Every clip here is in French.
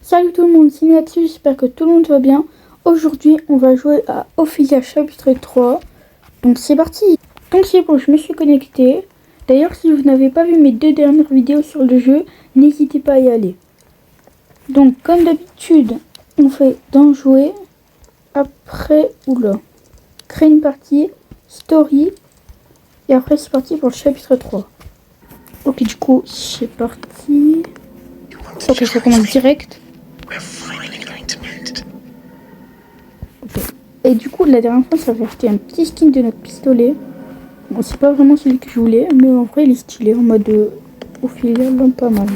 Salut tout le monde, c'est Natsu, j'espère que tout le monde va bien. Aujourd'hui, on va jouer à Ophelia chapitre 3. Donc c'est parti. Donc c'est bon, je me suis connecté. D'ailleurs, si vous n'avez pas vu mes 2 dernières vidéos sur le jeu, n'hésitez pas à y aller. Donc comme d'habitude, on fait dans jouer. Après, créer une partie, story. Et après c'est parti pour le chapitre 3. Ok, du coup, c'est parti. Ok, ça commence direct. Okay. Et du coup, la dernière fois, ça avait acheté un petit skin de notre pistolet. Bon, c'est pas vraiment celui que je voulais, mais en vrai, il est stylé en mode Ophelia, pas mal.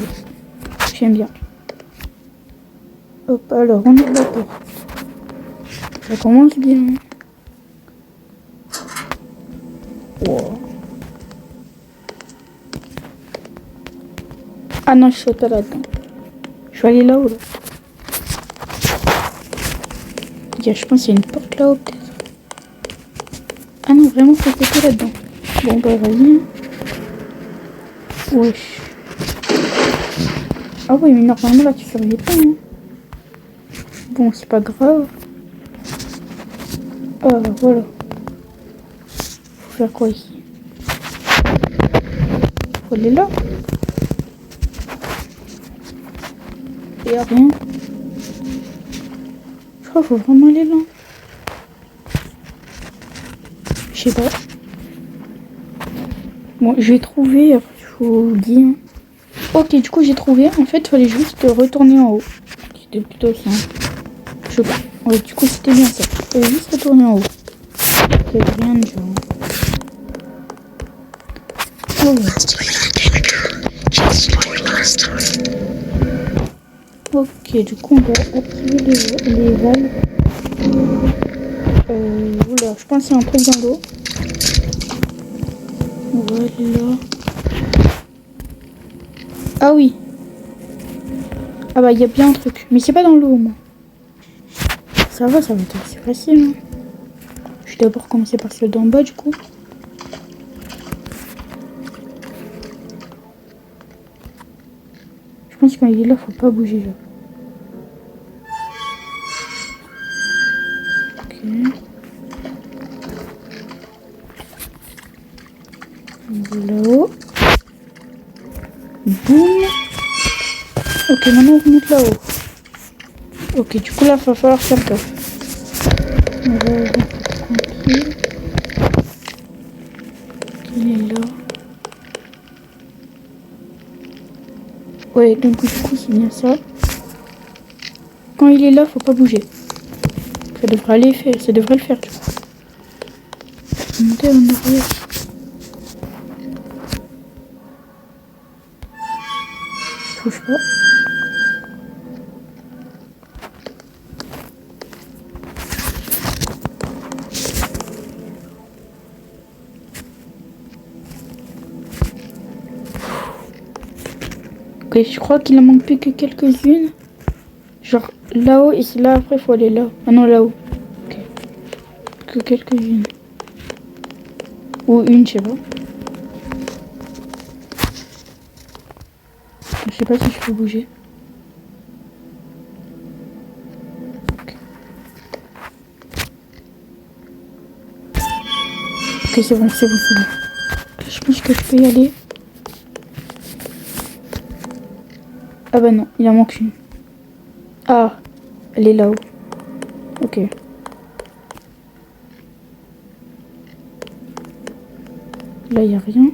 J'aime bien. Hop, alors, on est d'accord. Ça commence bien. Wow. Ah non, je saute pas là-dedans. Je vais aller là-haut, là. Je pense qu'il y a une porte là-haut, peut-être. Ah non, vraiment, faut sauter là-dedans. Bon, bah, vas-y. Wesh. Ah oui, mais normalement, là, tu surveilles pas, hein. Bon, c'est pas grave. Ah, voilà. Faut faire quoi ici? Faut aller là. Et y'a rien. Je crois qu'il faut vraiment aller là. Je sais pas. Bon, je vais trouver, après je vous dis. Ok, du coup j'ai trouvé. En fait, il fallait juste retourner en haut. C'était plutôt simple. Je sais pas. Ouais, du coup c'était bien ça. Il fallait juste retourner en haut. C'est rien de genre. Oh, ouais. Ok, du coup on va activer les valves. Oula, je pense qu'il y a un truc dans l'eau. Voilà. Ah oui. Ah bah il y a bien un truc. Mais c'est pas dans l'eau, moi. Ça va être assez facile. Hein. Je vais d'abord commencer par celle d'en bas, du coup. Je pense que quand il est là, faut pas bouger. Là. Ok. On va là-haut. Boum. Ok, maintenant on remonte là-haut. Ok, du coup là, il va falloir faire gaffe. On va rentrer tranquille. Il est là. Ouais, donc du coup, c'est bien ça. Quand il est là, faut pas bouger. Ça devrait aller faire, ça devrait le faire, du coup. Monter en arrière. Bouge pas. Ok, je crois qu'il en manque plus que quelques-unes. Genre là-haut et là après il faut aller là. Ah non, là-haut. Ok. Que quelques-unes. Ou une, je sais pas. Je sais pas si je peux bouger. Ok, c'est bon, c'est bon, c'est bon. Je pense que je peux y aller. Ah bah non, il en manque une. Ah, elle est là-haut. Ok. Là, il n'y a rien.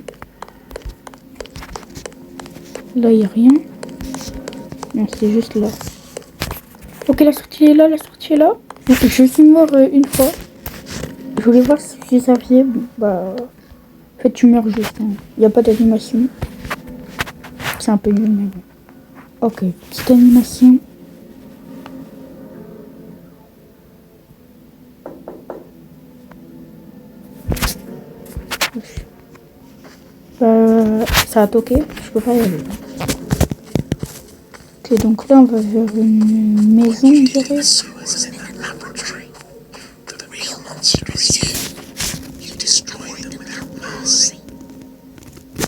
Là, il n'y a rien. Non, c'est juste là. Ok, la sortie est là, la sortie est là. Donc, je suis mort une fois. Je voulais voir si je savais. Bah, en fait, tu meurs juste. Il n'y a pas d'animation. C'est un peu nul, mais bon. Ok, petite animation. Ça a toqué, je peux pas y aller. Ok, donc là on va vers une maison, je dirais.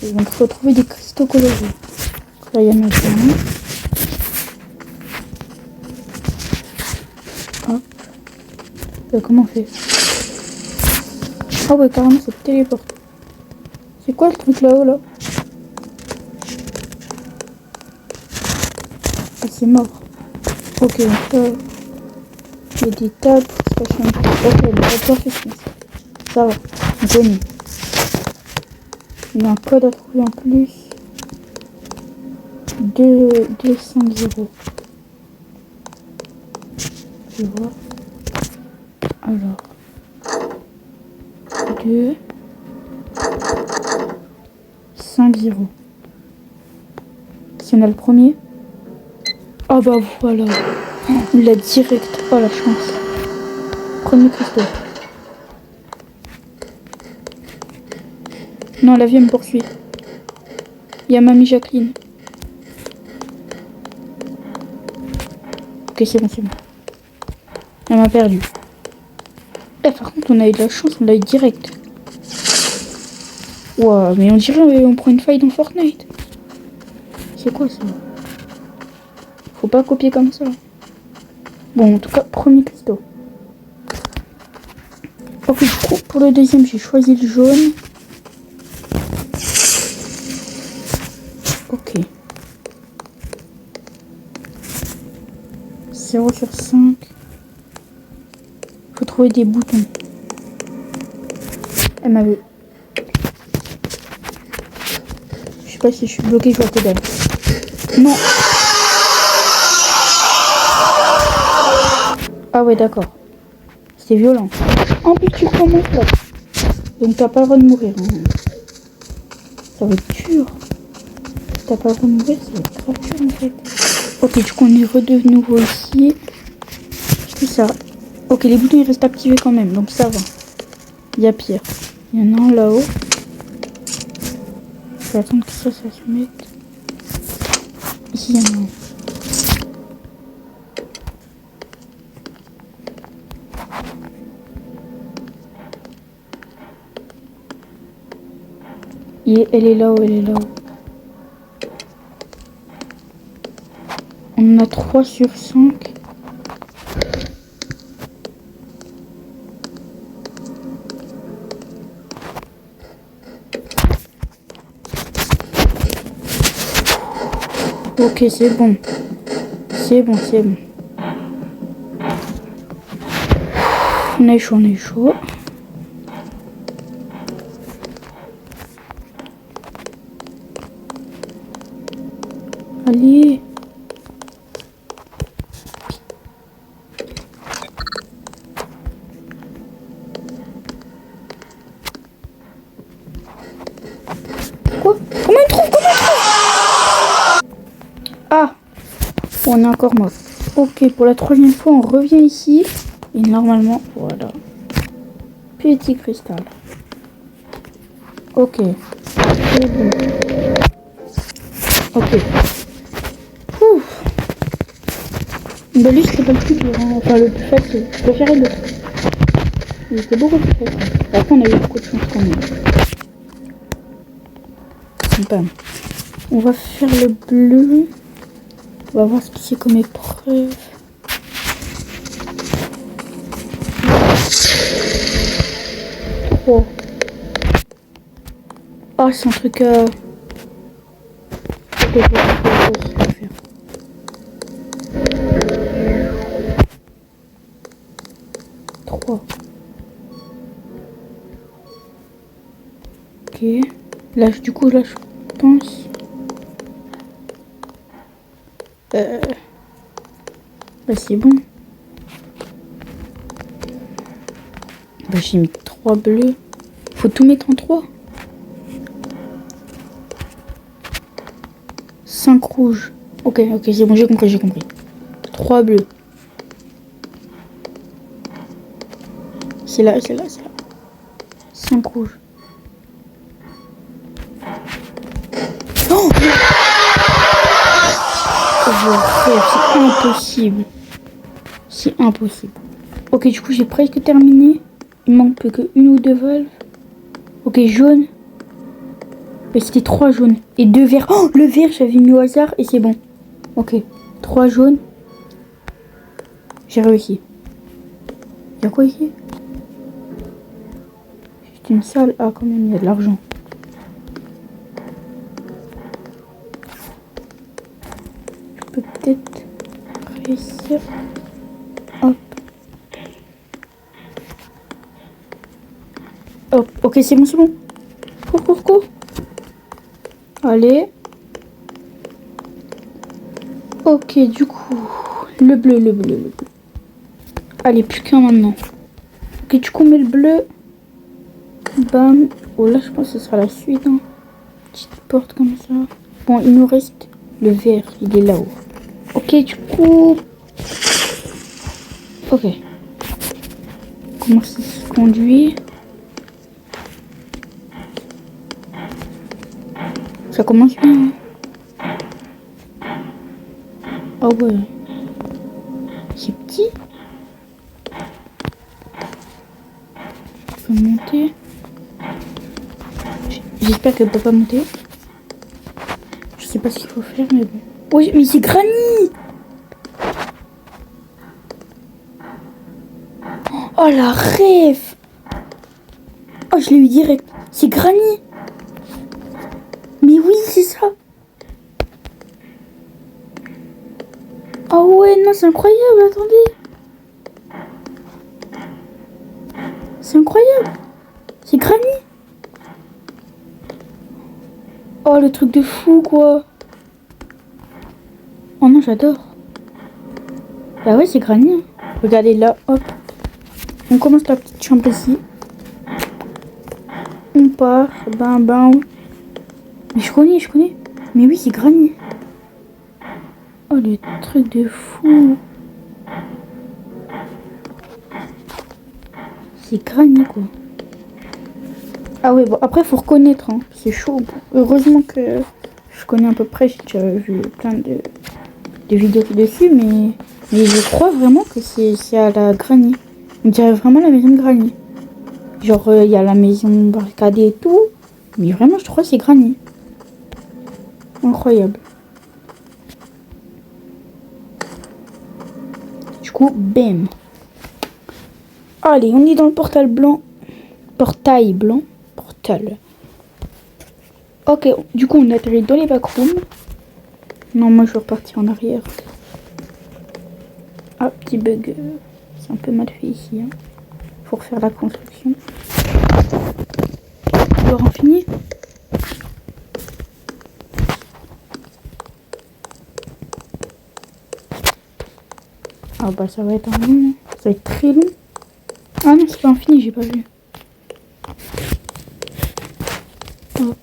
Et donc il faut trouver des cristaux colorés. Là il y en a plein. Comment on fait? Ah ouais, carrément, ça téléporte. C'est quoi le truc là-haut, là? Ah, c'est mort. Ok, ça... Il y a des tables, ça change. Ok, le rapport fait ça va, on connaît. Il y a un code à trouver en plus. 250. Je vois. Alors. 2 5 0. Si on a le premier. Ah bah voilà. On l'a direct. Oh la chance. Premier cristaux. Non, la vie me poursuit. Il y a mamie Jacqueline. Ok, c'est bon, c'est bon. Elle m'a perdu. Eh, par contre, on a eu de la chance, on l'a eu direct. Wow, mais on dirait on prend une faille dans Fortnite. C'est quoi ça? Faut pas copier comme ça. Bon, en tout cas, premier cristaux. Ok, du coup, pour le deuxième, j'ai choisi le jaune. Ok. 0 sur 5. Faut trouver des boutons. Elle m'avait... Je sais pas si je suis bloquée, je vois que dalle. Non. Ah ouais, d'accord. C'est violent. En plus, tu commences là. Donc t'as pas le droit de mourir. Hein. Ça va être dur. T'as pas le droit de mourir, ça va être grave dur en fait. Ok, du coup on est redevenu nouveau ici. C'est ça. Ok, les boutons ils restent activés quand même, donc ça va. Il y a pire. Il y en a un là-haut. Je vais attendre que ça se mette. Ici, il y en a un. Elle est là-haut, elle est là-haut. On en a 3 sur 5. Ok, c'est bon. C'est bon, c'est bon. On est chaud, on est chaud. Allez. Quoi? Comment il trouve? Ah, on est encore mort. Ok, pour la 3e fois, on revient ici. Et normalement, voilà. Petit cristal. Ok. C'est bon. Ok. Ouf. Bah lui, c'était pas le plus dur. Hein. Enfin, le plus facile. Je préférais l'autre. Il était beaucoup plus facile. Après, on a eu beaucoup de chance quand même. Bam. On va faire le bleu. On va voir ce que c'est comme épreuve. Oh. Oh, c'est un truc à... Ok, je vais faire. Trois. Ok. Là, du coup, là, je pense... Bah, c'est bon. Bah, j'ai mis 3 bleus. Faut tout mettre en 3. 5 rouges. Ok, c'est bon, j'ai compris. 3 bleus. C'est là. 5 rouges. Oh, c'est impossible. C'est impossible. Ok, du coup, j'ai presque terminé. Il manque plus que 1 ou 2 valves. Ok, jaune. Mais c'était 3 jaunes. Et 2 verts. Oh, le vert, j'avais mis au hasard et c'est bon. Ok, 3 jaunes. J'ai réussi. Y'a quoi ici? Juste une salle. Ah, quand même, il y a de l'argent. Je peux peut-être réussir. Hop. Hop. Ok, c'est bon, c'est bon. Cours, cours, cours. Allez. Ok, du coup, le bleu, le bleu, le bleu. Allez, plus qu'un maintenant. Ok, du coup, on met le bleu. Bam. Oh là, je pense que ce sera la suite. Hein. Petite porte comme ça. Bon, il nous reste le vert. Il est là-haut. Ok, du coup... Ok. Comment ça se conduit? Ça commence bien. Hein. Ah ouais. C'est petit. Je peux monter. J'espère qu'elle peut pas monter. Je sais pas ce qu'il faut faire, mais bon. Oui, mais c'est Granny. Oh la rêve. Oh, je l'ai eu direct. C'est Granny. Mais oui, c'est ça. Oh ouais, non, c'est incroyable, attendez. C'est incroyable. C'est Granny. Oh, le truc de fou, quoi. Oh non, j'adore. Bah ouais, c'est Granny. Hein. Regardez là, hop. On commence la petite chambre ici. On part, bam bam. Mais je connais, je connais. Mais oui, c'est Granny. Oh, le truc de fou. C'est Granny, quoi. Ah ouais, bon, après, faut reconnaître. Hein. C'est chaud. Heureusement que je connais à peu près. J'ai déjà vu plein de vidéos dessus, mais je crois vraiment que c'est à la Granny. On dirait vraiment la maison de Granny. Genre, il y a la maison barricadée et tout. Mais vraiment, je crois que c'est Granny. Incroyable. Du coup, bam. Allez, on est dans le portail blanc. Portail blanc. Portal. Ok, du coup, on atterrit dans les backrooms. Non, moi, je vais repartir en arrière. Ah, petit bug. C'est un peu mal fait ici. Hein. Faut refaire la construction. Alors, on finit. Ah bah ça va être un long. Ça va être très long. Ah non, c'est pas infini, j'ai pas vu. Hop.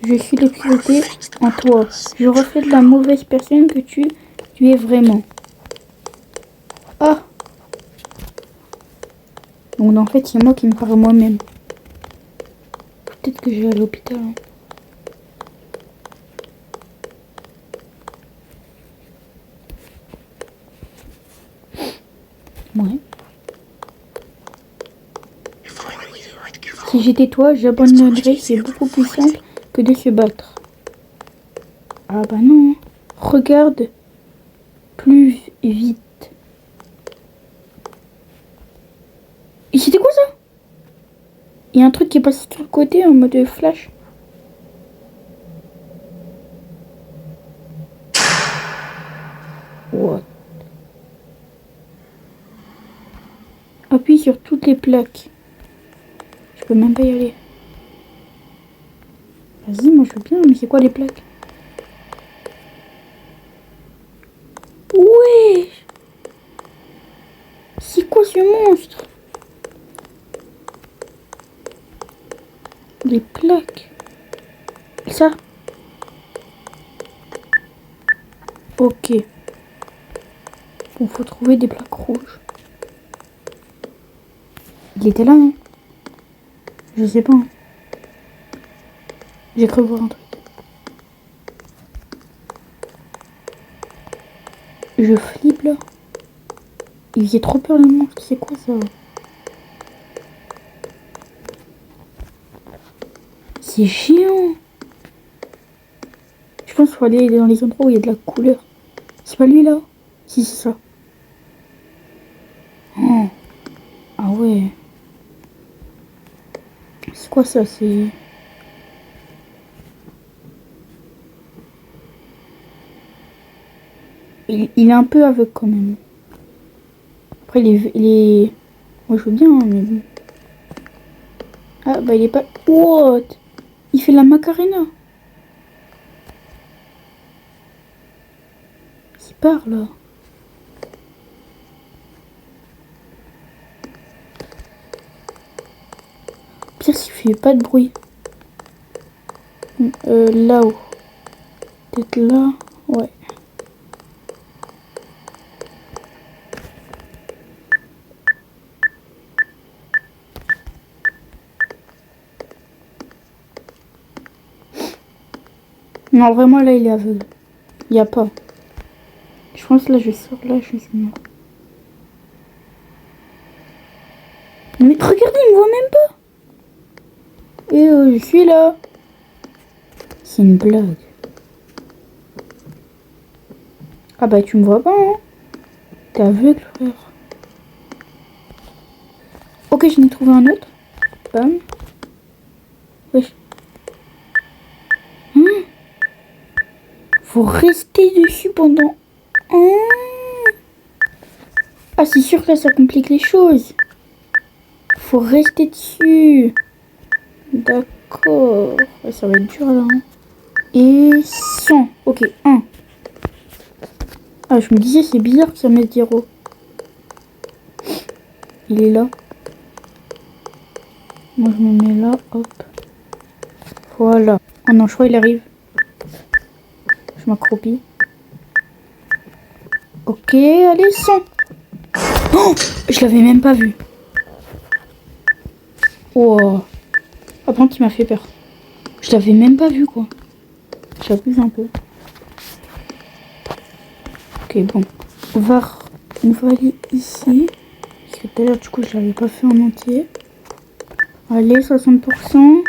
Je suis l'obscurité en toi. Je reflète la mauvaise personne que tu es vraiment. Ah. Donc en fait, c'est moi qui me parle moi-même. Peut-être que je vais à l'hôpital. Hein. Ouais. Si j'étais toi, j'abandonnerais. C'est beaucoup plus simple que de se battre. Ah bah non. Regarde plus vite. Et c'était quoi ça? Il y a un truc qui est passé sur le côté en mode flash. What? Appuie sur toutes les plaques. Je peux même pas y aller. Vas-y, moi je veux bien, mais c'est quoi les plaques? Ouais! C'est quoi ce monstre? Des plaques. Ça? Ok. Bon, faut trouver des plaques rouges. Il était là, non? Je sais pas. Hein. J'ai cru voir un truc. Je flippe là. Il faisait trop peur le monstre. C'est quoi ça? C'est géant. Je pense qu'il faut aller dans les endroits où il y a de la couleur. C'est pas lui là? Si, c'est ça. Oh. Ah ouais. C'est quoi ça? C'est... Il est un peu aveugle quand même. Après, moi, je veux bien, hein, mais bon. Ah, bah, il est pas... What? Il fait la Macarena. Il part, là. Pire s'il fait pas de bruit. Là-haut. Peut-être là. Ouais. Non, vraiment, là, il est aveugle. Il n'y a pas. Je pense là, je sors là, je suis mort. Mais regardez, il me voit même pas. Et je suis là. C'est une blague. Ah bah, tu me vois pas, hein. T'es aveugle, frère. Ok, je n'ai trouvé un autre. Bam. Wesh. Faut rester dessus pendant... Ah, c'est sûr que là, ça complique les choses. Faut rester dessus. D'accord. Ouais, ça va être dur, là. Hein. Et 100. Ok, 1. Ah, je me disais, c'est bizarre que ça mette 0. Il est là. Moi, je me mets là. Hop. Voilà. Oh non, je crois qu'il arrive. Je m'accroupis. Ok, allez, 100. Oh, je l'avais même pas vu. Oh. Ah, par contre, il m'a fait peur. Je l'avais même pas vu, quoi. J'abuse un peu. Ok, bon. On va aller ici. Parce que tout à l'heure, du coup, je l'avais pas fait en entier. Allez, 60%.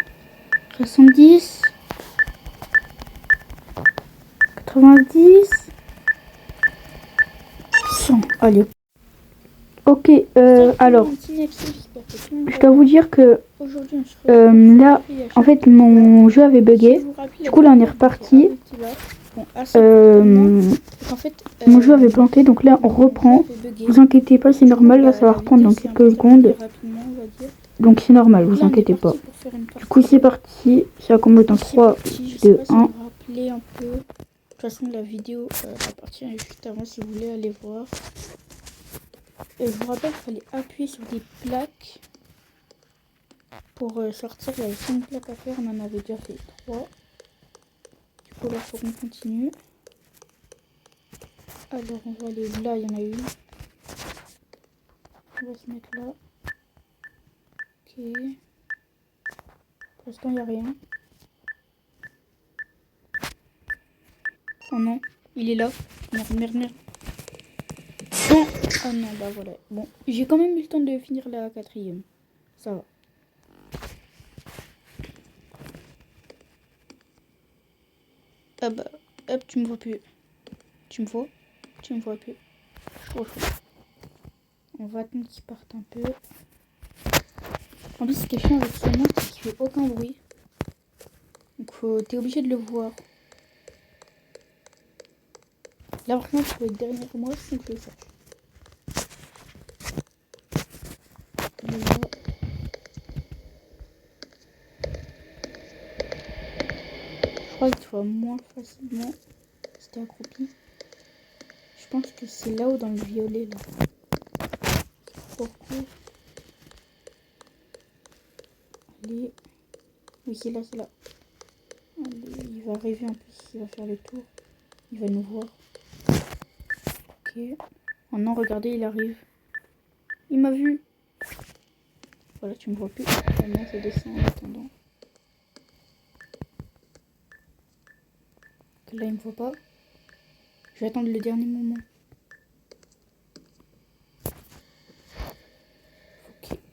70. 90. 100. Allez. Ok, alors, je dois vous dire que là, en fait, mon jeu avait bugué. Du coup, là, on est reparti. Mon jeu avait planté, donc là, on reprend. Vous inquiétez pas, c'est normal. Là, ça va reprendre dans quelques secondes. Donc, c'est normal, vous inquiétez pas. Du coup, c'est parti. Ça commence dans 3, 2, 1. De toute façon, la vidéo va partir juste avant si vous voulez aller voir. Et je vous rappelle qu'il fallait appuyer sur des plaques pour sortir. Il y avait 5 plaques à faire, on en avait déjà fait 3. Du coup, là, il faut qu'on continue. Alors, on va aller là, il y en a une. On va se mettre là. Ok. Pour l'instant, il n'y a rien. Oh non, il est là. Merde, merde, merde. Non. Oh non, bah voilà. Bon, j'ai quand même eu le temps de finir la 4e. Ça va. Ah bah, hop, tu me vois plus. Tu me vois? Tu me vois plus. Trop chaud. On va attendre qu'il parte un peu. En plus, ce qui est chiant avec ce monstre, c'est qu'il fait aucun bruit. Donc, t'es obligé de le voir. Là, par contre, il faut être derrière moi sans que je le sache. Je crois que tu vois moins facilement si t'es accroupi. Je pense que c'est là-haut dans le violet, là. Pourquoi? Allez. Oui, c'est là, c'est là. Allez, il va arriver en plus, il va faire le tour. Il va nous voir. Ok. Oh non, regardez, il arrive. Il m'a vu. Voilà, tu me vois plus. Maintenant, je descends en attendant. Là, il me voit pas. Je vais attendre le dernier moment.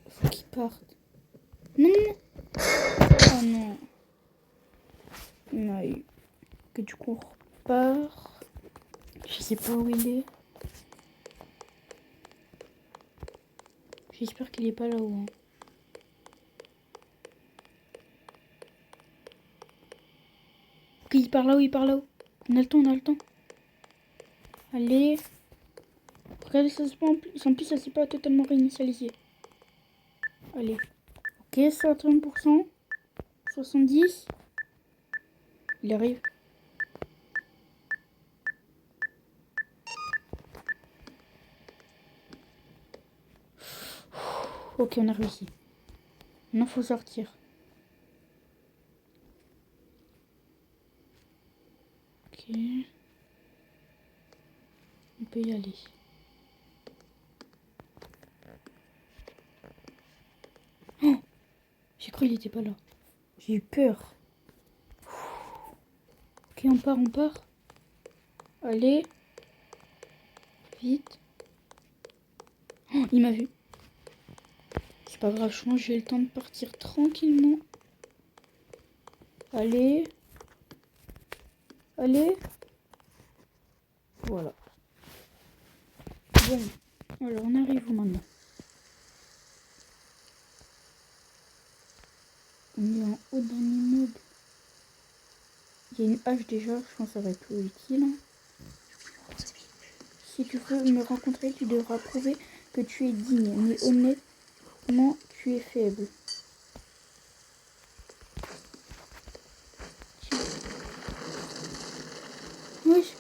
Faut qu'il parte. Non, non, non. Oh non. Non, que du coup, on repart. Je sais pas où il est. J'espère qu'il est pas là-haut. Hein. Ok, il part là-haut, il part là-haut. On a le temps, on a le temps. Allez. Regardez, ça se en plus, ça s'est pas totalement réinitialisé. Allez. Ok, 60%. 70. Il arrive. Ok, on a réussi. Maintenant, faut sortir. Ok. On peut y aller. Oh, j'ai cru qu'il était pas là. J'ai eu peur. Ok, on part, on part. Allez. Vite. Oh, il m'a vu. C'est pas grave, je pense que j'ai le temps de partir tranquillement. Allez. Allez. Voilà. Bon. Alors, on arrive où maintenant? On est en haut d'un immeuble. Il y a une hache déjà, je pense que ça va être plus utile. Si tu veux me rencontrer, tu devras prouver que tu es digne, mais honnêtement, tu es faible. Wesh.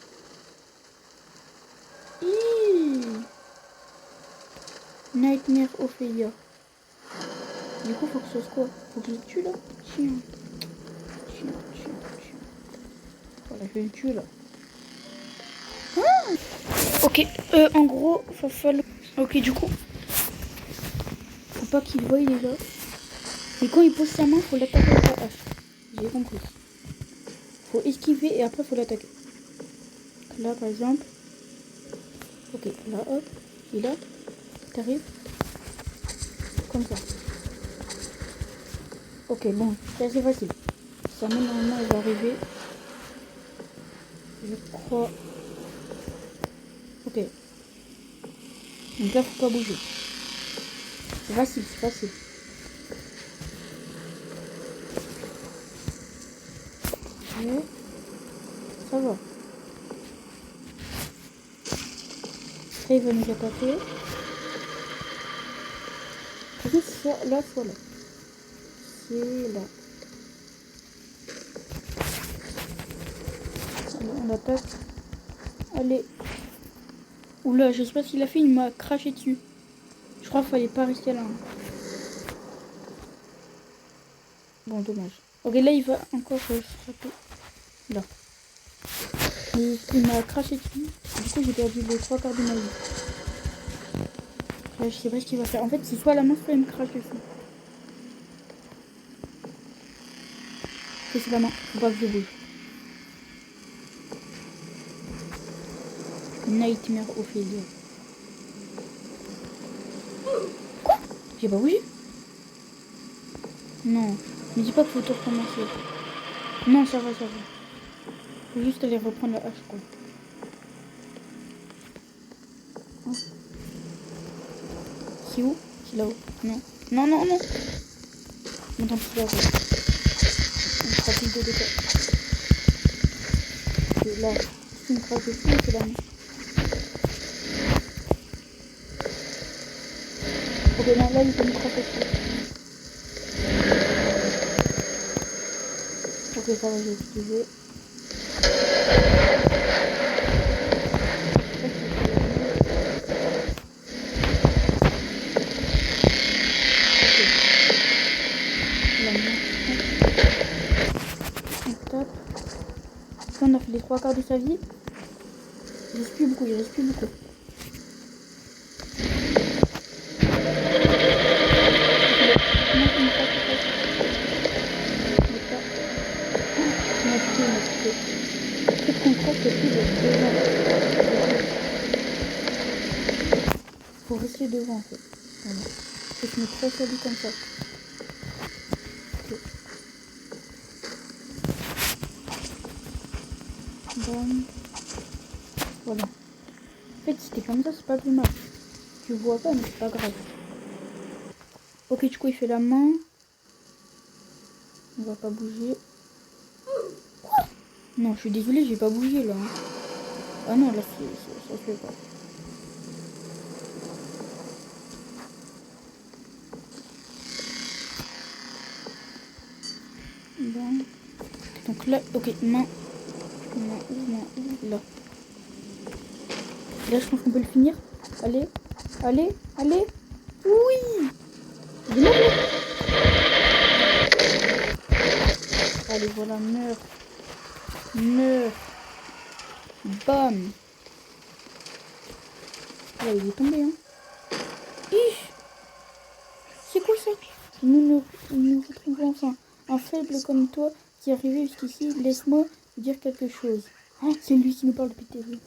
Nightmare Ophelia. Du coup, faut que ce soit quoi? Faut que je le tue là? Tiens. Voilà, je vais le tuer là. Ah, ok, en gros, va falloir... Ok, du coup, faut pas qu'il voie déjà. Et quand il pose sa main, faut l'attaquer avec la hache. J'ai compris. Faut esquiver et après faut l'attaquer. Là, par exemple. Ok, là, hop. Et là, t'arrives. Comme ça. Ok, bon, c'est assez facile. Sa main, normalement, elle va arriver. Je crois... Ok. Donc là, faut pas bouger. C'est facile, c'est facile. Ouais. Ça va. Après, il va nous attaquer. Soit là, soit là. C'est là. Allez, on attaque. Allez. Oula, je sais pas ce qu'il a fait, il m'a craché dessus. Je crois qu'il fallait pas rester là. Hein. Bon, dommage. Ok, là, il va encore frapper. Là. Il m'a craché dessus. Du coup, j'ai perdu les 3 quarts de ma vie. Là, je sais pas ce qu'il va faire. En fait, c'est soit la main, soit il me crache dessus. Ok, c'est la main. Faut pas que je bouge. Nightmare Ophelia. Quoi? J'ai pas bougé? Non. Me dis pas qu'il faut tout recommencer. Non, ça va, ça va. Faut juste aller reprendre la hache, quoi. Oh. C'est où? C'est là-haut. Non. Non, non, non. Bon, tant pis, c'est là-haut. On fera plus de dégâts. Et là, si on crache dessus, c'est la main. Ok, non, là, il peut me cracher dessus. Ok, ça va, j'ai utilisé. On a fait les 3 quarts de sa vie. Il reste plus beaucoup, il reste plus beaucoup. Peut-être qu'on croit que plus de 2 ans. Faut rester devant en fait. Voilà. Et je me crois ça dit comme ça. Ok. Bon. Voilà. En fait, si t'es comme ça, c'est pas plus mal. Tu vois pas, mais c'est pas grave. Ok, du coup, il fait la main. On va pas bouger. Quoi? Non, je suis désolée, j'ai pas bougé là. Ah non, là, ça se fait pas. Bon. Donc là, ok, main. Là. Là, je pense qu'on peut le finir. Allez, allez, allez. Oui. Allez, voilà, meurs. Meurs. Bam. Là, il est tombé, hein. C'est quoi ça? Nous retrouvons enfin un faible comme toi qui est arrivé jusqu'ici. Laisse-moi dire quelque chose. Oh, c'est lui qui nous parle depuis le début.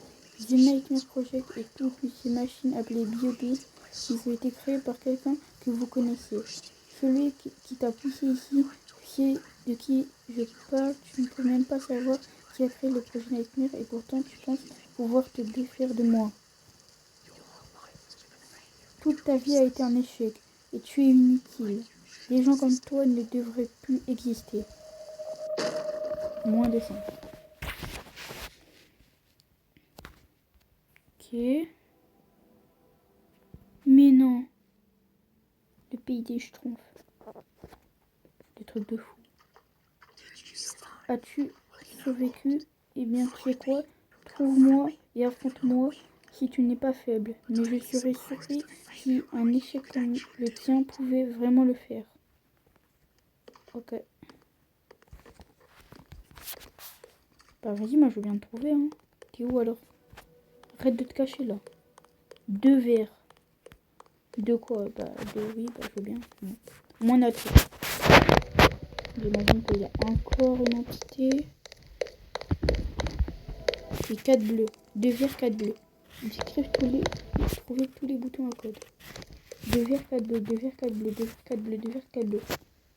The Nightmare Project et toutes ces machines appelées BioBeat, ils ont été créés par quelqu'un que vous connaissez. Celui qui t'a poussé ici, tu sais de qui je parle, tu ne peux même pas savoir qui a créé le projet Nightmare et pourtant tu penses pouvoir te défaire de moi. Toute ta vie a été un échec et tu es inutile. Des gens comme toi ne devraient plus exister. Moins de 100. Ok. Mais non. Le pays des schtroumpfs. Des trucs de fou. As-tu survécu? Eh bien, tu sais quoi? Trouve-moi et affronte-moi si tu n'es pas faible. Mais je serais surpris si un échec comme le tien pouvait vraiment le faire. Ok. Bah vas-y, moi je veux bien te trouver, hein. T'es où alors? Arrête de te cacher là. 2 verres. De quoi? Bah de oui, bah je veux bien. Non. Moins nature. J'imagine qu'il y a encore une entité. Et 4 bleus. 2 verres, 4 bleus. J'écrive trouver tous les boutons à code. 2 verres, 4 bleus, 2 verres, 4 bleus, 2 verres, 4 bleus, 2 verres, 4 bleus.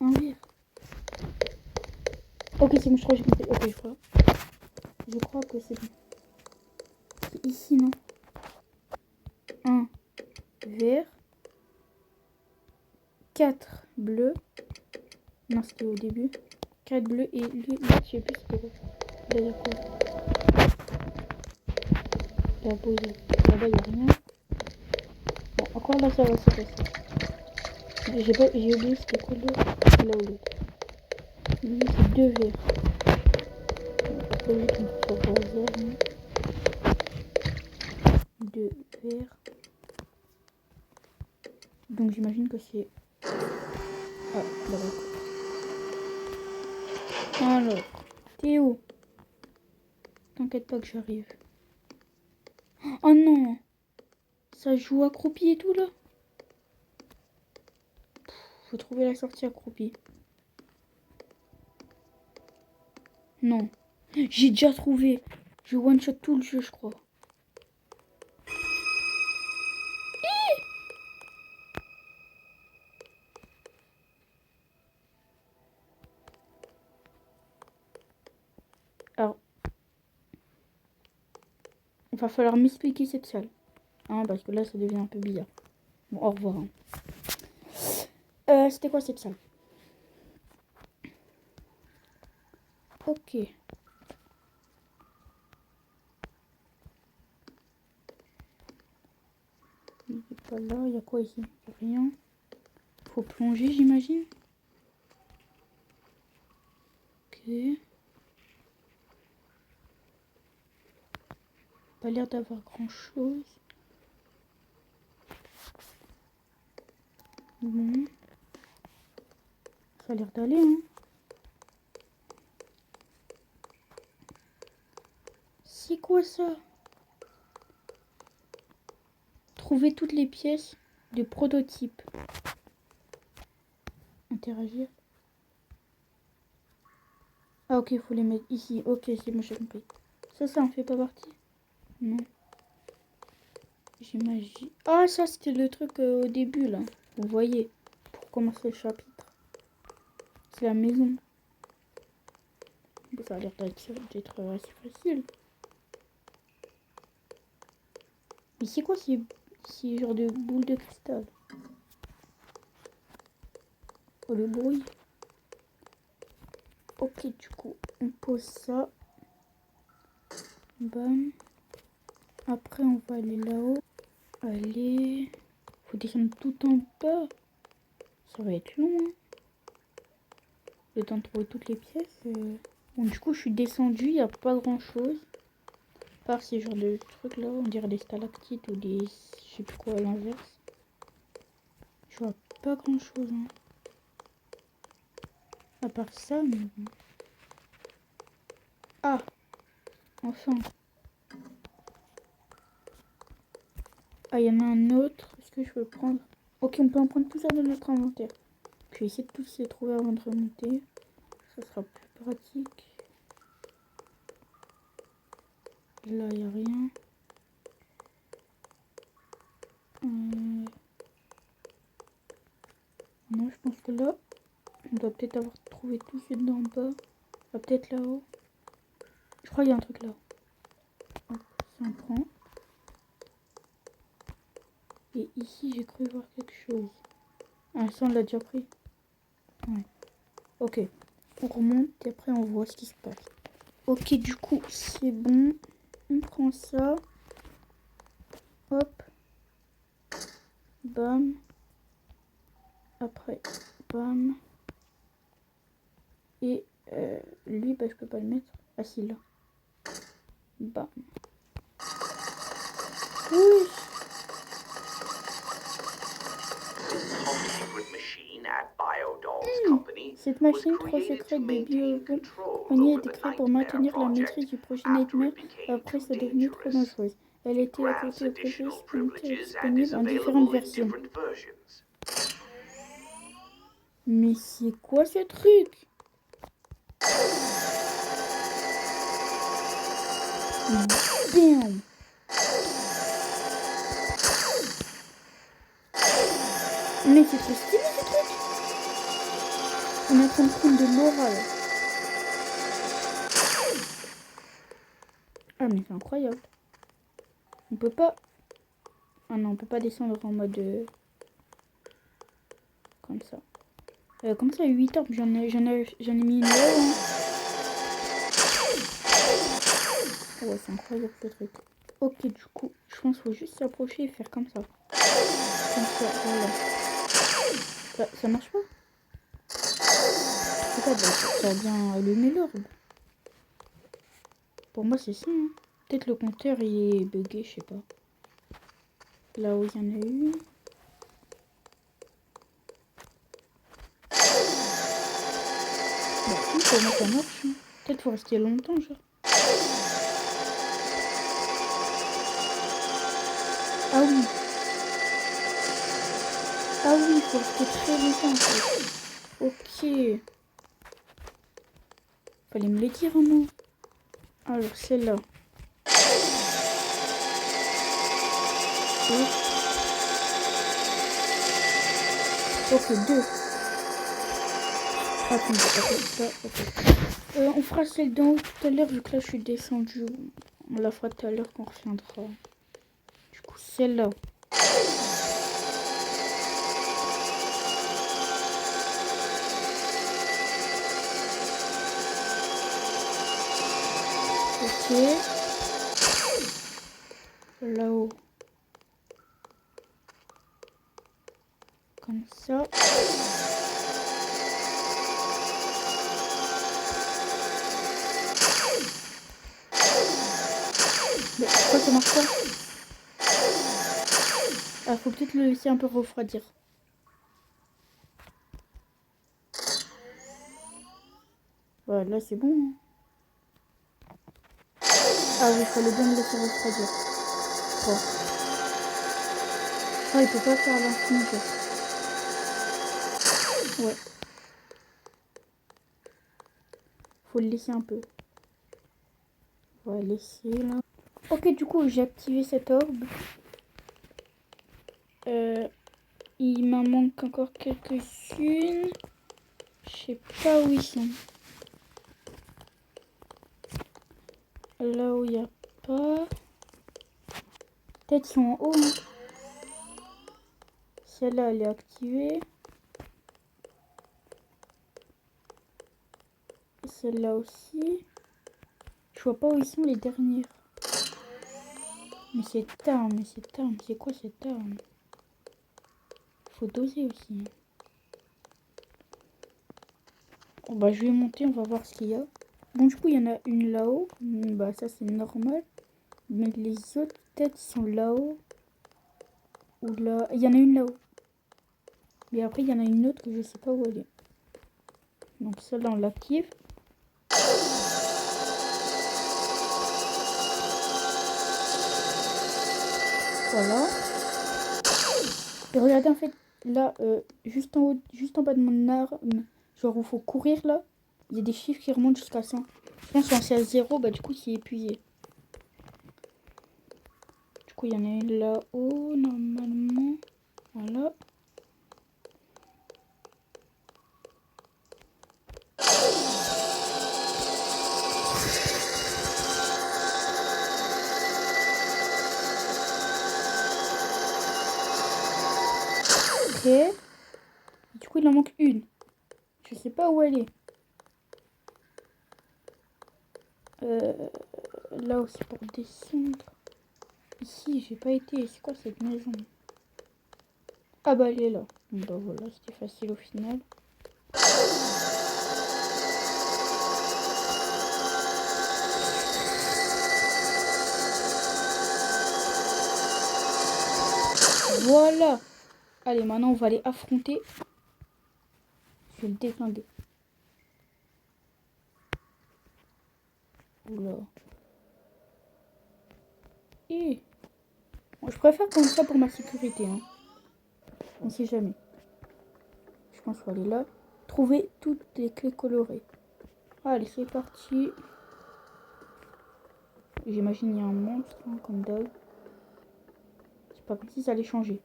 Un verre. Ok, c'est bon, je crois que j'ai compris. Ok, je crois. Je crois que c'est bon. C'est ici, non? Un vert. 4 bleus. Non, c'était au début. 4 bleus et lui, je sais plus c'était quoi. Là, il y a quoi? Là-bas, il n'y a rien. Bon, encore là, ça va se passer. J'ai oublié c'était quoi l'autre. Là où l'autre. Lui, c'est 2 verres. Après, lui, qui me fait voir vert. 2 verres. Donc, j'imagine que c'est. Ah, là-bas. Alors, t'es où? T'inquiète pas que j'arrive. Oh non! Ça joue accroupi et tout là? Faut trouver la sortie accroupie. Non. J'ai déjà trouvé. Je one-shot tout le jeu, je crois. Alors, il va falloir m'expliquer cette salle. Hein, parce que là, ça devient un peu bizarre. Bon, au revoir. Hein. C'était quoi cette salle? Ok. Il est pas là. Il y a quoi ici? Rien. Faut plonger, j'imagine. Ok. Pas l'air d'avoir grand chose. Bon. Ça a l'air d'aller, hein. C'est quoi ça? Trouver toutes les pièces de prototype. Interagir. Ah ok, il faut les mettre ici. Ok, c'est bon, j'ai compris. Ça en fait pas partie? Non. J'imagine. Ah, ça c'était le truc au début là. Vous voyez, pour commencer le chapitre. C'est la maison. Ça a l'air d'être assez facile. Mais c'est quoi ces genre de boules de cristal? Oh, le bruit. Ok, du coup, on pose ça. Bam. Après, on va aller là-haut. Allez. Faut descendre tout en bas. Ça va être long, hein. Le temps de trouver toutes les pièces. Bon, du coup, je suis descendue. Il n'y a pas grand-chose. À part ces genres de trucs là. On dirait des stalactites ou des... Je sais plus quoi à l'inverse. Je vois pas grand-chose, hein. À part ça, mais bon. Ah, enfin. Ah, il y en a un autre. Est-ce que je peux prendre? Ok, on peut en prendre tout ça dans notre inventaire. Puis essayer de tous les trouver avant de remonter. Ça sera plus pratique. Là, il n'y a rien. Non, je pense que là, on doit peut-être avoir trouvé tout ce d'en bas. Ah, peut-être là-haut. Je crois qu'il y a un truc là. Hop, ça on prend. Et ici, j'ai cru voir quelque chose. Ah, ça, on l'a déjà pris. Ouais. Ok. On remonte et après, on voit ce qui se passe. Ok, du coup, c'est bon. On prend ça. Hop. Bam. Après, bam. Et lui, bah, je peux pas le mettre. Ah, si, là. Bam. Oui. Cette machine trop secrète de Biobomb Company a été créée pour maintenir la maîtrise du projet Nightmare après sa devenue trop dangereuse. Elle a été accordée au projet Splinter disponible en différentes versions. Mais c'est quoi ce truc? Bam! Mais c'est trop stylé ce truc! On est en train de prendre de l'aura là. Ah mais c'est incroyable. On peut pas... Ah non, on peut pas descendre en mode... Comme ça. Comme ça, 8 heures, j'en ai mis une là. Hein. Ouais, c'est incroyable ce truc. Ok, du coup, je pense qu'il faut juste s'approcher et faire comme ça. Comme ça, voilà. Bah, ça marche pas. C'est pas, bah, ça a bien allumé l'orbe. Pour moi, c'est ça. Hein. Peut-être le compteur il est bugué, je sais pas. Là où il y en a eu. Bah, si, pour moi, ça marche. Hein. Peut-être faut rester longtemps, genre. Ah oui. Ah oui, il faut rester très longtemps, en fait. Ok. Fallait me le dire, non? Alors, celle-là. Ok, deux. Attendez, ça, ok. On fera celle d'en haut tout à l'heure, vu que là je suis descendue. On la fera tout à l'heure quand on reviendra. Du coup, celle-là. Ok. Là-haut. Comme ça. Mais pourquoi ça marche pas? Ah, faut peut-être le laisser un peu refroidir. Voilà, là c'est bon. Hein. Ah oui, il fallait bien le laisser refroidir. Bon. Ah, il peut pas faire l'infini. Ouais. Faut le laisser un peu. On va laisser là. Ok, du coup, j'ai activé cette orbe. Il m'en manque encore quelques-unes. Je sais pas où ils sont. Là où il n'y a pas. Peut-être qu'ils sont en haut. Hein. Celle-là, elle est activée. celle-là aussi. Je vois pas où ils sont les dernières. Mais cette arme, c'est quoi cette arme? Faut doser aussi. Bon, bah, je vais monter, on va voir ce qu'il y a. Bon, du coup, il y en a une là-haut. Bah, ça, c'est normal. Mais les autres, peut-être, ils sont là-haut. Ou là. Il y en a une là-haut. Mais après, il y en a une autre que je sais pas où elle est. Donc, celle-là, on l'active. Voilà. Et regardez, en fait, là, juste en haut, juste en bas de mon arme, genre où il faut courir là, il y a des chiffres qui remontent jusqu'à 100. Je pense que quand c'est à 0, bah du coup, c'est épuisé. Du coup, il y en a une là-haut, normalement. Voilà. Ok. Et du coup, il en manque une. Je sais pas où elle est. Là aussi pour descendre. Ici, j'ai pas été. C'est quoi cette maison? Ah bah elle est là. Bon, bah voilà, c'était facile au final. Voilà. Allez, maintenant on va aller affronter. Je vais le déglinguer. Oula. Et bon, je préfère comme ça pour ma sécurité. Hein. On sait jamais. Je pense qu'il faut aller là. Trouver toutes les clés colorées. Allez, c'est parti. J'imagine il y a un monstre, hein, comme d'hab. C'est pas comme si ça allait changer.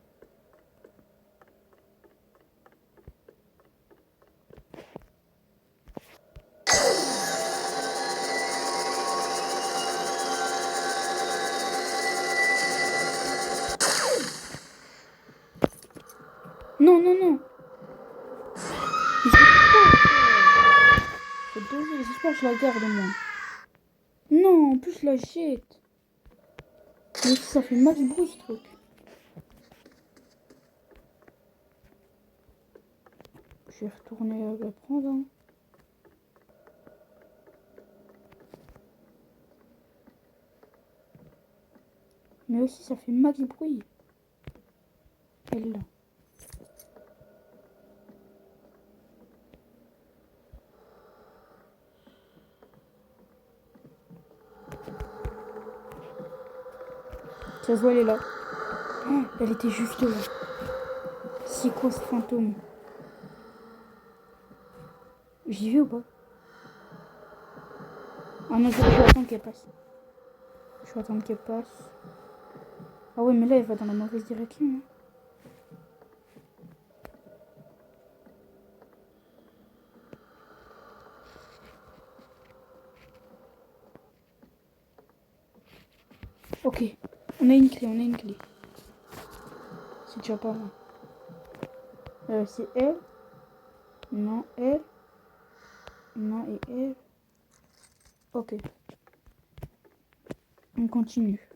Non, non, non. Mais c'est quoi? Faut doser. J'espère que je la garde au moins. Non, en plus je la jette. Mais ça fait max bruit ce truc. Je vais retourner la prendre. Hein. Mais aussi ça fait max bruit. Elle là. Ça se voit, elle est là. Oh, elle était juste là. C'est quoi ce fantôme? J'y vais ou pas? Ah non, je vais attendre qu'elle passe. Je vais attendre qu'elle passe. Ah ouais, mais là, elle va dans la mauvaise direction. Hein. Ok, on a une clé, on a une clé. C'est déjà pas mal. C'est elle. Non, elle. Non, et elle. Ok. On continue.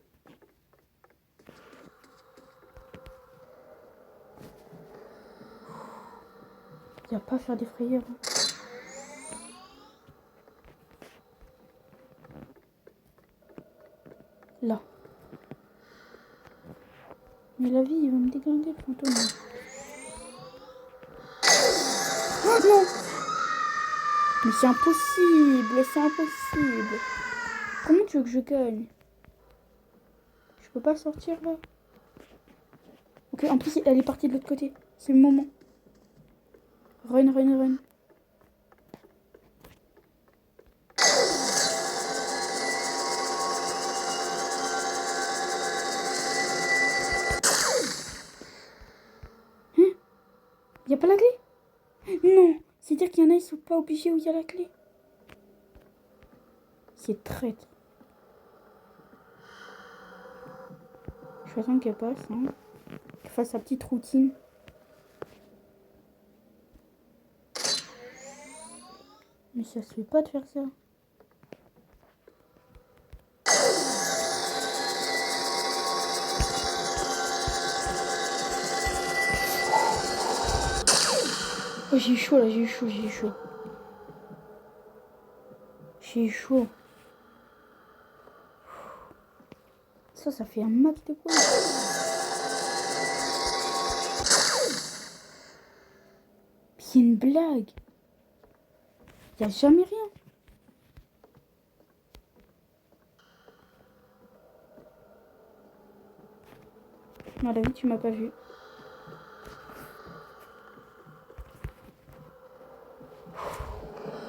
Il n'y a pas à faire des frayeurs. Hein. Là. Mais la vie, il va me déglinguer le fantôme. Oh non! Mais c'est impossible, c'est impossible. Comment tu veux que je gagne? Je peux pas sortir là. Ok, en plus, elle est partie de l'autre côté. C'est le moment. Run, run, run. Hein? Y a pas la clé? Non! C'est-à-dire qu'il y en a, ils sont pas obligés où il y a la clé. C'est traître. Je vais attendre qu'elle passe. Hein. Qu'elle fasse sa petite routine. Mais ça se fait pas de faire ça. Oh, j'ai eu chaud là, j'ai eu chaud. J'ai eu chaud. Ça fait un max de points. C'est une blague. Y a jamais rien. Non, David, tu m'as pas vu.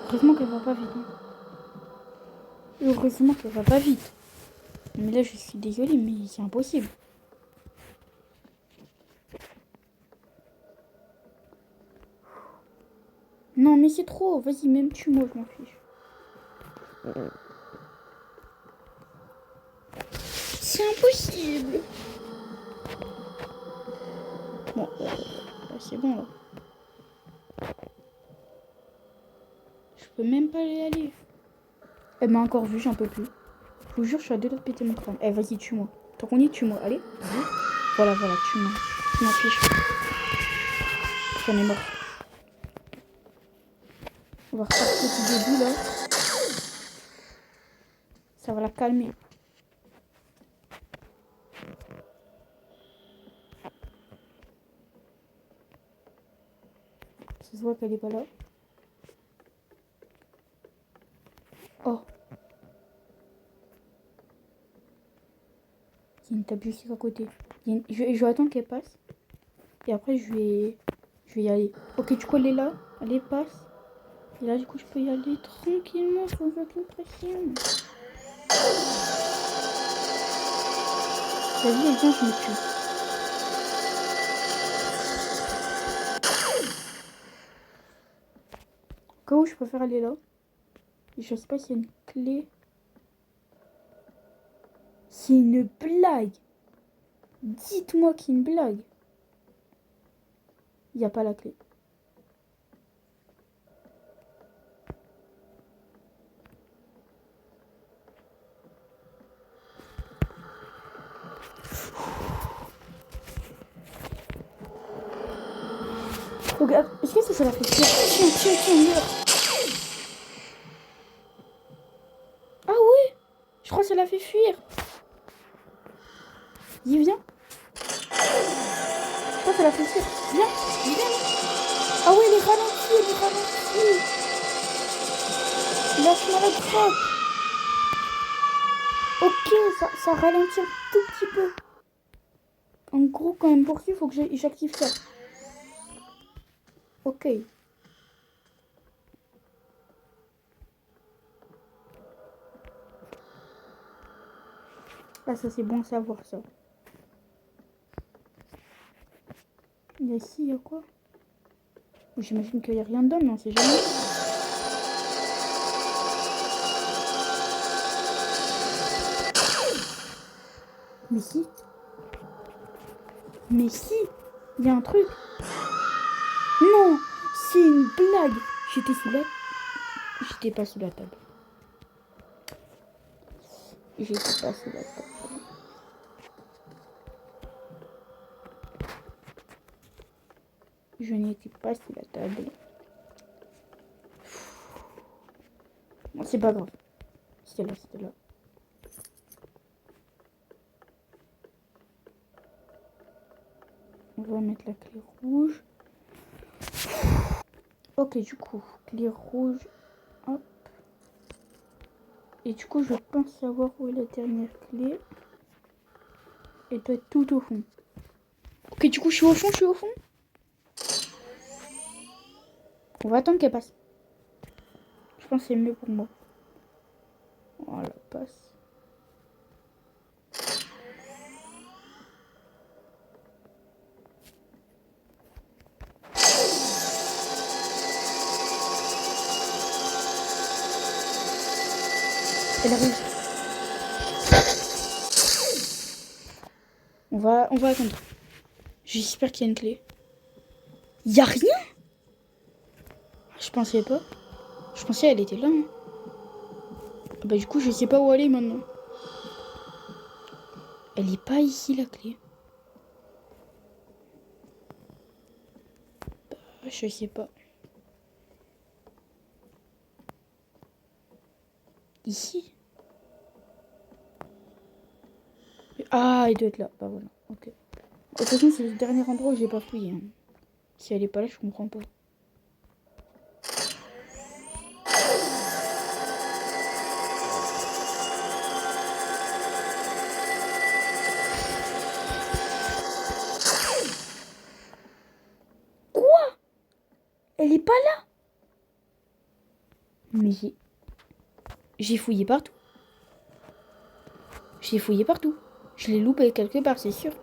Heureusement qu'elle va pas vite. Hein. Heureusement qu'elle va pas vite. Mais là, je suis désolée, mais c'est impossible. Non, mais c'est trop. Vas-y, même tue-moi, je m'en fiche. C'est impossible. Bon, c'est bon, là. Je peux même pas y aller. Elle m'a encore vu, j'en peux plus. Je vous jure, je suis à deux doigts de péter mon crâne. Eh, vas-y, tue-moi. Tant qu'on y est, tue-moi. Allez, vas-y. Voilà, tue-moi. Je m'en fiche. J'en ai marre. On va repartir du début, là. Ça va la calmer. Ça se voit qu'elle est pas là. Oh. Il y a une table juste à côté. Je vais attendre qu'elle passe. Et après, je vais y aller. Ok, du coup, elle est là. Allez, passe. Et là, du coup, je peux y aller tranquillement sans aucune pression. La vie, elle vient, je me tue. Au cas où, je préfère aller là. Et je sais pas s'il y a une clé. C'est une blague. Dites-moi qu'il y a une blague. Il n'y a pas la clé. Regarde, est-ce que ça l'a fait fuir? Tiens, meurs. Ah ouais, je crois que ça l'a fait fuir. Il vient. Je crois que ça l'a fait fuir. Viens. Ah ouais, elle est ralentie. Lâche-moi la trappe. Ok, ça ralentit un tout petit peu. En gros, quand elle me poursuit, il faut que j'active ça. Ok. Ah, ça c'est bon à savoir ça. Il y a ici, il y a quoi? J'imagine qu'il n'y a rien dedans, mais on sait jamais. Mais si, il y a un truc. Non, c'est une blague. J'étais pas sous la table. Je n'étais pas sous la table. Bon, c'est pas grave. C'était là. On va mettre la clé rouge. Ok, du coup, clé rouge. Hop. Et du coup, je pense savoir où est la dernière clé. Elle doit être tout au fond. Ok, du coup, je suis au fond. On va attendre qu'elle passe. Je pense que c'est mieux pour moi. Voilà, passe. Elle arrive. On va attendre. J'espère qu'il y a une clé. Y a rien? Je pensais pas. Je pensais elle était là. Hein. Bah du coup je sais pas où aller maintenant. Elle est pas ici la clé. Bah, je sais pas. Ici. Ah, il doit être là. Bah voilà. Ok. De toute façon c'est le dernier endroit où j'ai pas fouillé. Hein. Si elle est pas là je comprends pas. Quoi? Elle est pas là? Mais j'ai fouillé partout. J'ai fouillé partout. Je l'ai loupé quelque part, c'est sûr.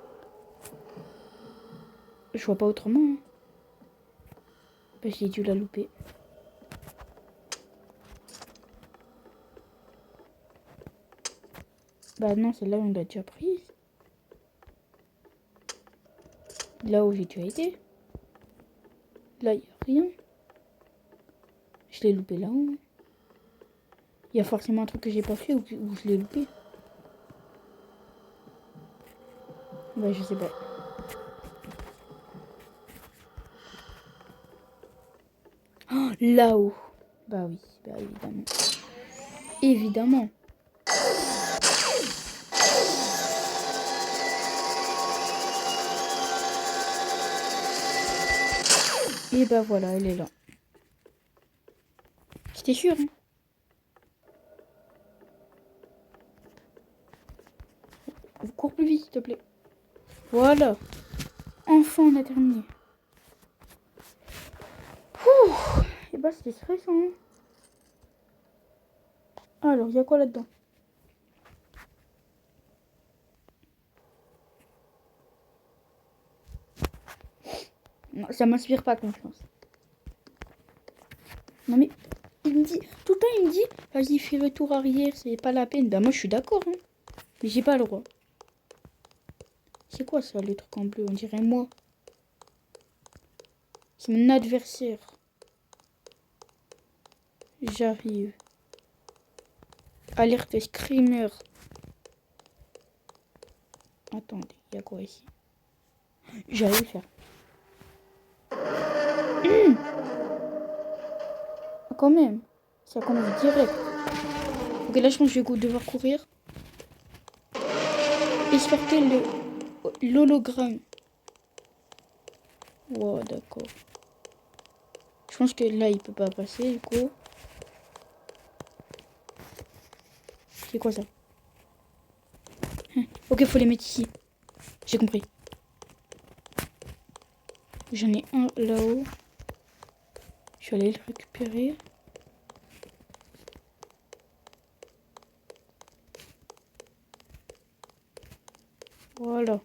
Je vois pas autrement. Hein. Bah, j'ai dû la louper. Bah non, celle-là on l'a déjà prise. Là où j'ai déjà été. Là, il n'y a rien. Je l'ai loupé là-haut. Il y a forcément un truc que j'ai pas fait ou je l'ai loupé. Bah je sais pas. Oh, là-haut. Bah oui, bah évidemment. Évidemment. Et bah voilà, elle est là. J'étais sûre, hein. Cours plus vite, s'il te plaît. Voilà. Enfin, on a terminé. Et bah, c'était stressant. Hein. Alors, il y a quoi là-dedans? Non, ça m'inspire pas confiance. Non mais, il me dit, tout le temps il me dit, vas-y fais retour arrière, c'est pas la peine. Ben moi je suis d'accord, hein. Mais j'ai pas le droit. C'est quoi ça le truc en bleu? On dirait moi. C'est mon adversaire. J'arrive. Alerte screamer. Attendez, il y a quoi ici? J'allais le faire. Quand même. Ça commence direct. Ok, là je pense que je vais devoir courir. Exporter l'hologramme. Wow, d'accord. Je pense que là il peut pas passer du coup. C'est quoi ça? Ok, faut les mettre ici. J'ai compris. J'en ai un là-haut. Je vais aller le récupérer. Voilà.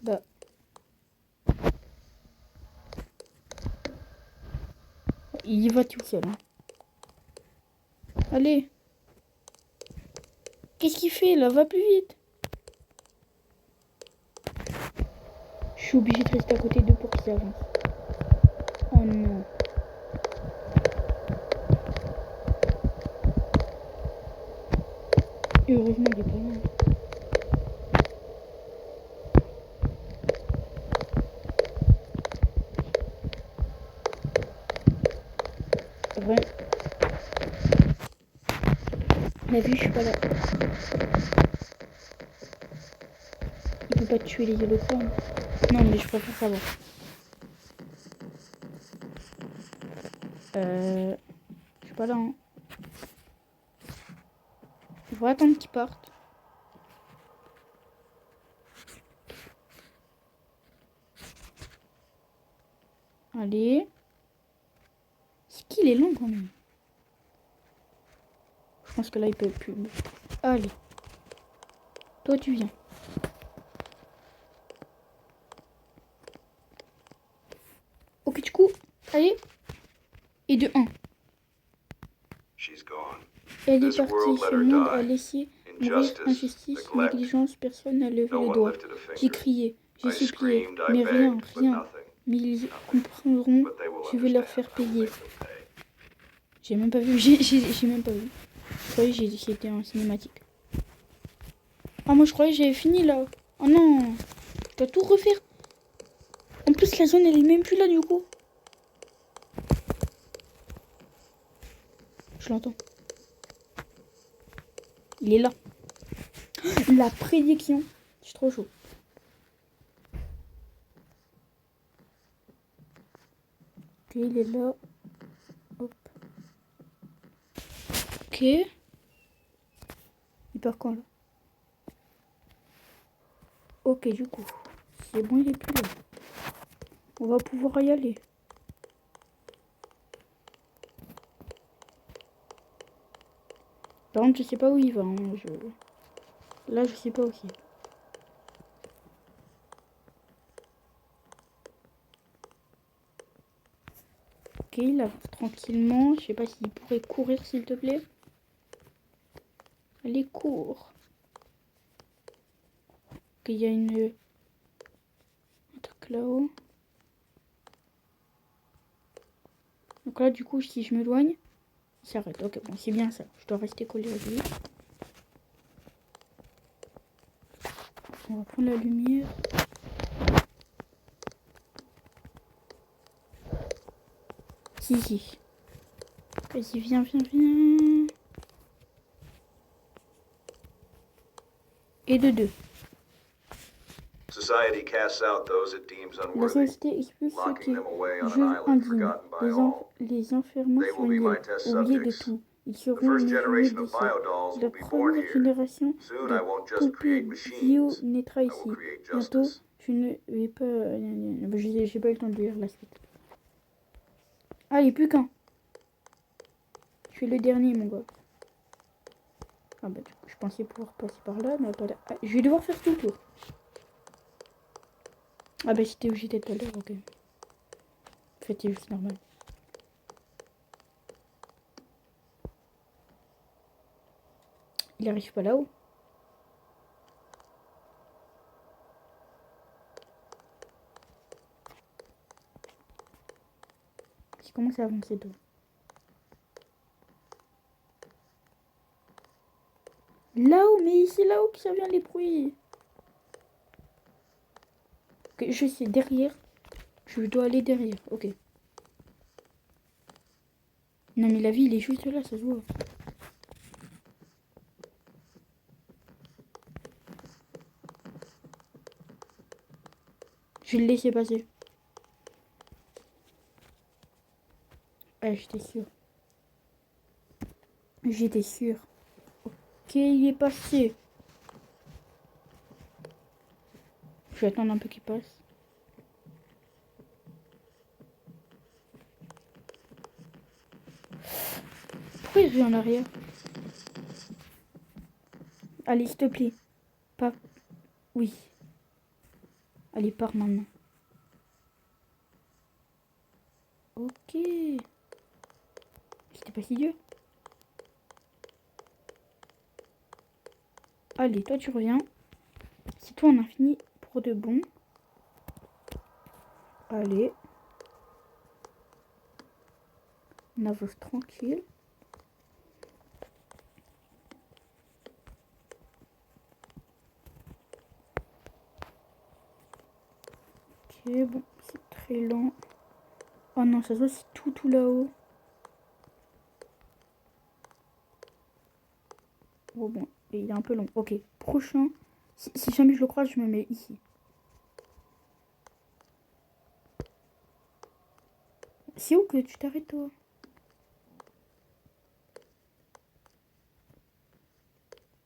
Bah. Il y va tout seul. Hein. Allez. Qu'est-ce qu'il fait là? Va plus vite. Je suis obligée de rester à côté d'eux pour qu'ils avancent. Oh non. Et heureusement, il est pas loin. Rien. On a vu, je suis pas là. Il peut pas tuer les hologrammes. Non, mais je préfère savoir. Je suis pas là. Hein. On va attendre qu'ils partent. Allez. C'est qu'il est long quand même. Je pense que là, il peut plus. Allez. Toi, tu viens. Ok, du coup, allez. Et de 1. Elle est partie. Ce monde a laissé mourir injustice, négligence. Personne n'a levé le doigt. J'ai crié, j'ai supplié, mais rien. Mais ils comprendront. but they will Je vais leur understand. faire payer. J'ai même pas vu. J'ai même pas vu. Je croyais que j'étais en cinématique. Ah, moi je croyais que j'avais fini là. Oh non. Tu vas tout refaire. En plus, la zone elle est même plus là du coup. Je l'entends. Il est là. La prédiction. Je suis trop chaud. Ok, il est là. Hop. Ok. Il part quand là? Ok, du coup. C'est bon, il est plus là. On va pouvoir y aller. Par contre, je sais pas où il va. Hein. Là, je sais pas où il est. Ok, il avance tranquillement. Je sais pas s'il pourrait courir, s'il te plaît. Allez, cours. Ok, il y a un truc là-haut. Donc là, du coup, si je m'éloigne, il s'arrête. Ok, bon, c'est bien ça. Je dois rester collé à lui. On va prendre la lumière. Si. Vas-y, viens. Et de deux. Society casts out those it deems La unworthy, société expulse ceux locking qui them away on an jugent island indignes, forgotten by all. les enfermant They sur will be une my île, test oubliés de subjects. tout. Ils The seront first mes generation juges of d'ici. biodolls La will be born première here. génération Soon de I won't just poupées create bio machines, naîtra I will ici. create Bientôt, justice. je ne vais pas... J'ai pas eu le temps de lire la suite. Allez, plus qu'un. Je suis le dernier, mon gars. Ah bah, du coup, je pensais pouvoir passer par là, mais pas là. Ah, je vais devoir faire tout le tour. Ah bah, c'était où j'étais tout à l'heure, ok. En fait, c'est juste normal. Il arrive pas là-haut. Il commence à avancer d'eau. Là-haut, mais c'est là-haut que ça vient les bruits. Ok, je sais, derrière. Je dois aller derrière, ok. Non mais la vie, il est juste là, ça se voit. Je vais le laisser passer. Ah, j'étais sûr. J'étais sûr. Ok, il est passé. Je vais attendre un peu qu'il passe. Pourquoi il revient en arrière? Allez, s'il te plaît. Pas... Oui. Allez, pars maintenant. Ok. C'était pas si dur. Allez, toi tu reviens. C'est toi en infini pour de bon. Allez. On avance tranquille. Ok, bon, c'est très lent. Oh non, ça se voit, c'est tout là-haut. Oh bon, et il est un peu long. Ok, prochain. Si jamais je le croise, je me mets ici. C'est où que tu t'arrêtes, toi?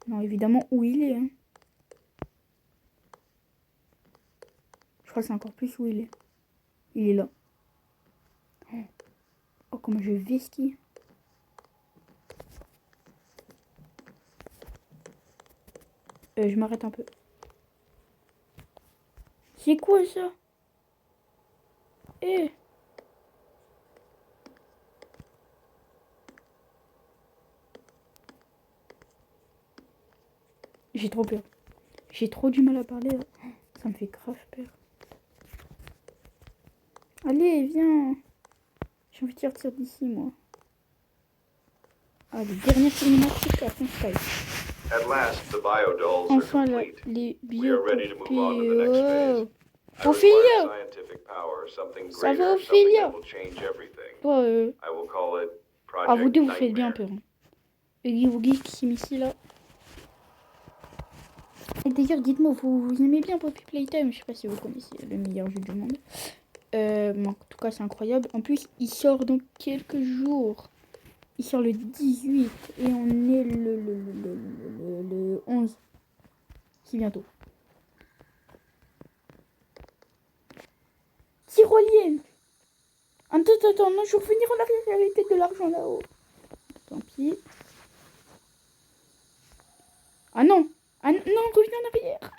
Non, évidemment, où il est. Hein. Je crois que c'est encore plus où il est. Il est là. Oh, comment je vais skier. Je m'arrête un peu. C'est quoi ça? Eh, j'ai trop peur. J'ai trop du mal à parler. Là. Ça me fait grave peur. Allez, viens. J'ai envie de sortir d'ici, moi. Allez, dernière cinématique à fond Sky. At last, the biodolls are Enfin, complete. les We are ready to move on to the next biocopies. phase. I Ophélia! require scientific power, something Ça va, greater, something Ophélia? that will change everything. Ouais, I will call it ah, vous Project deux, vous faites bien Nightmare. peur. Hein. Huggy Wuggy qui s'est mis ici, là. Et d'ailleurs, dites-moi, vous aimez bien Poppy Playtime? Je sais pas si vous connaissez le meilleur jeu du monde. Bon, en tout cas, c'est incroyable. En plus, il sort dans quelques jours. Il sort le 18 et on est le 11. C'est bientôt. Tyrolienne. Attends, non, je veux revenir en arrière, il y avait peut-être de l'argent là-haut. Tant pis. Ah non, revenez en arrière.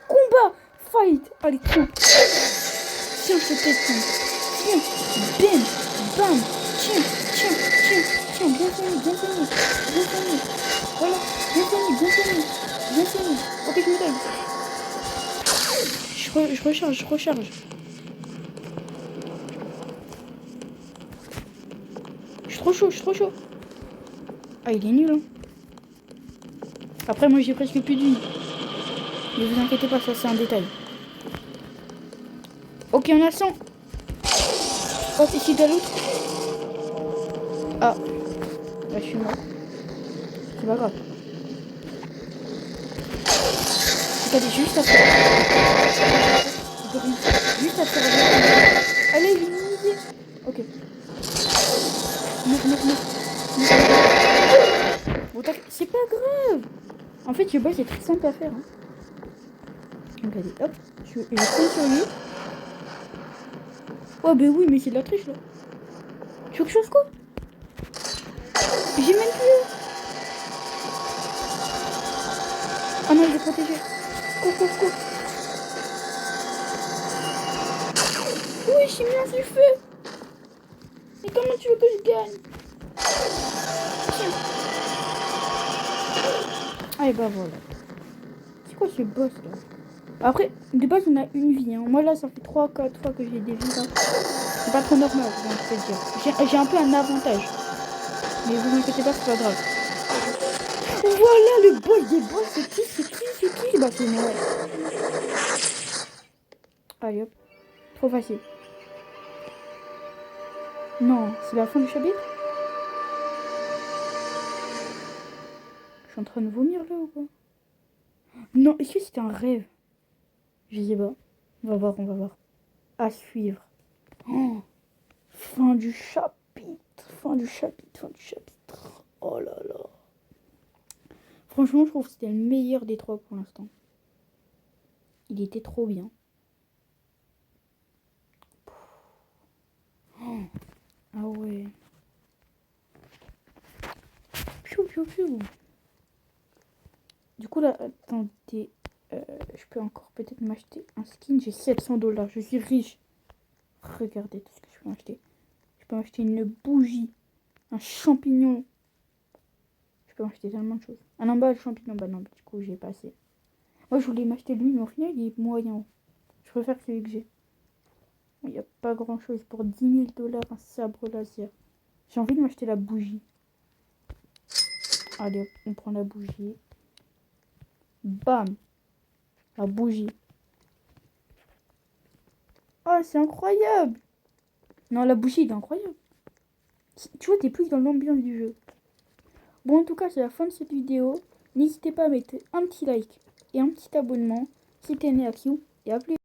Combat, fight. Allez, tiens. Tiens, je te tiens. Tiens, bam, bam. Tiens, bien soigné. Voilà, bien soigné. Ok, je me donne. Je recharge. Je suis trop chaud. Ah, il est nul, hein. Après, moi, j'ai presque plus de vie. Ne vous inquiétez pas, ça, c'est un détail. Ok, on a 100. Hop, ici, de l'autre. Ah. Là, je suis mort. C'est pas grave. Regardez, juste à faire. Allez, il est midi. Ok. Non. Bon, c'est pas grave. En fait, je vois, c'est très simple à faire. Hein. Regardez, hop. Je compte sur lui. Oh, bah oui, mais c'est de la triche là. Tu veux que je fasse quoi? J'ai même plus. Ah non, il est protégé. Cours. Oui, j'ai mis un du feu. Mais comment tu veux que je gagne? Tiens. Allez, bah voilà. C'est quoi ce boss là? Après, de base, on a une vie. Hein. Moi là, ça fait 3-4 fois que j'ai des vies là. C'est pas trop normal, je vais dire. J'ai un peu un avantage. Mais vous inquiétez pas, c'est pas grave. Voilà le boss des boss, c'est qui? Bah c'est moi. Allez hop, trop facile. Non, c'est la fin du chapitre. Je suis en train de vomir là ou quoi? Non, est-ce que c'était un rêve? Je sais pas. On va voir. À suivre. Oh, fin du chapitre. Oh là là. Franchement, je trouve que c'était le meilleur des trois pour l'instant. Il était trop bien. Oh. Ah ouais. Piou. Du coup, là, attendez. Je peux encore peut-être m'acheter un skin. J'ai 700$. Je suis riche. Regardez tout ce que je peux m'acheter. Je peux m'acheter une bougie. Un champignon. Je peux m'acheter tellement de choses. Un emballage de champignons. Bah non, du coup, j'ai pas assez. Moi, je voulais m'acheter lui, mais au final, il est moyen. Je préfère celui que j'ai. Il n'y a pas grand chose. Pour 10 000$, un sabre laser. J'ai envie de m'acheter la bougie. Allez, on prend la bougie. Bam! La bougie. Oh, c'est incroyable! Non, la bougie, est incroyable. Tu vois, t'es plus dans l'ambiance du jeu. Bon, en tout cas, c'est la fin de cette vidéo. N'hésitez pas à mettre un petit like et un petit abonnement si t'es né à Q. Et à plus.